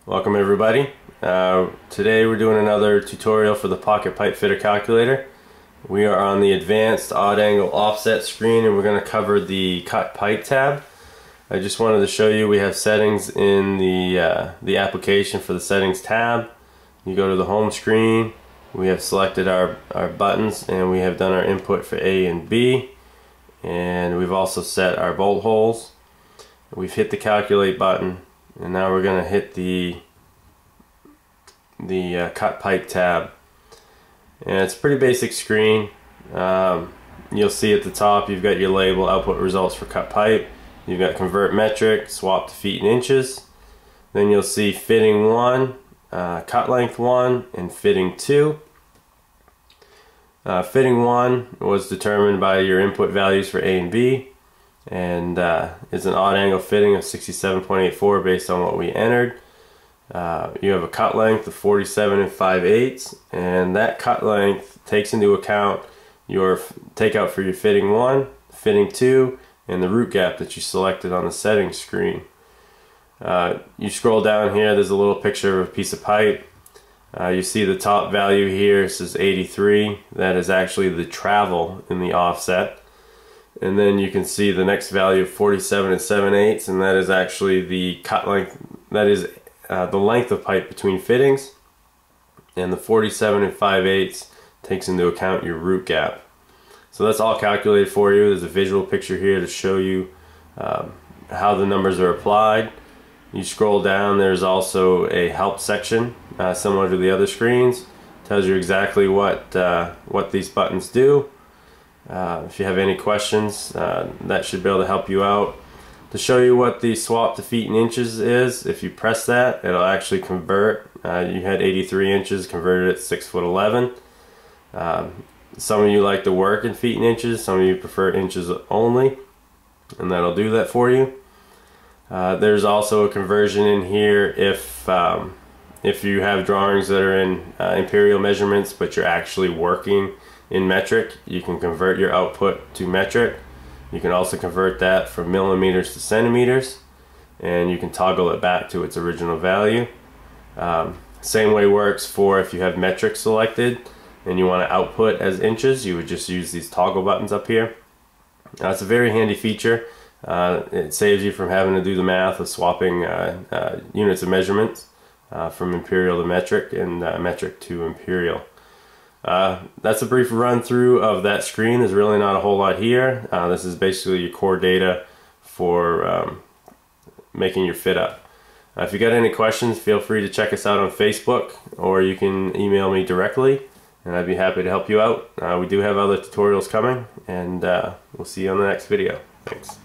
Welcome everybody. Today we're doing another tutorial for the pocket pipe fitter calculator. We are on the advanced odd angle offset screen and we're going to cover the cut pipe tab. I just wanted to show you we have settings in the application for the settings tab. You go to the home screen, we have selected our buttons and we have done our input for A and B, and we've also set our bolt holes. We've hit the calculate button. And now we're going to hit the cut pipe tab, and it's a pretty basic screen. You'll see at the top you've got your label, output results for cut pipe. You've got convert metric, swap to feet and inches. Then you'll see fitting 1, cut length 1, and fitting 2. Fitting 1 was determined by your input values for A and B, and is an odd angle fitting of 67.84 based on what we entered. You have a cut length of 47 5/8, and that cut length takes into account your takeout for your fitting 1, fitting 2, and the root gap that you selected on the settings screen. You scroll down here, there's a little picture of a piece of pipe. You see the top value here says 83. That is actually the travel in the offset. And then you can see the next value of 47 7/8, and that is actually the cut length. That is the length of pipe between fittings, and the 47 5/8 takes into account your root gap. So that's all calculated for you. There's a visual picture here to show you how the numbers are applied. You scroll down, there's also a help section similar to the other screens. Tells you exactly what these buttons do. If you have any questions, that should be able to help you out. To show you what the swap to feet and inches is, if you press that, it'll actually convert. You had 83 inches, converted it to 6'11". Some of you like to work in feet and inches, some of you prefer inches only, and that'll do that for you. There's also a conversion in here if you have drawings that are in imperial measurements but you're actually working in metric. You can convert your output to metric. You can also convert that from millimeters to centimeters, and you can toggle it back to its original value. Same way works for if you have metric selected and you want to output as inches. You would just use these toggle buttons up here. It's a very handy feature. It saves you from having to do the math of swapping units of measurements from imperial to metric and metric to imperial. That's a brief run through of that screen. There's really not a whole lot here. This is basically your core data for making your fit up. If you got any questions, feel free to check us out on Facebook, or you can email me directly and I'd be happy to help you out. We do have other tutorials coming, and we'll see you on the next video. Thanks.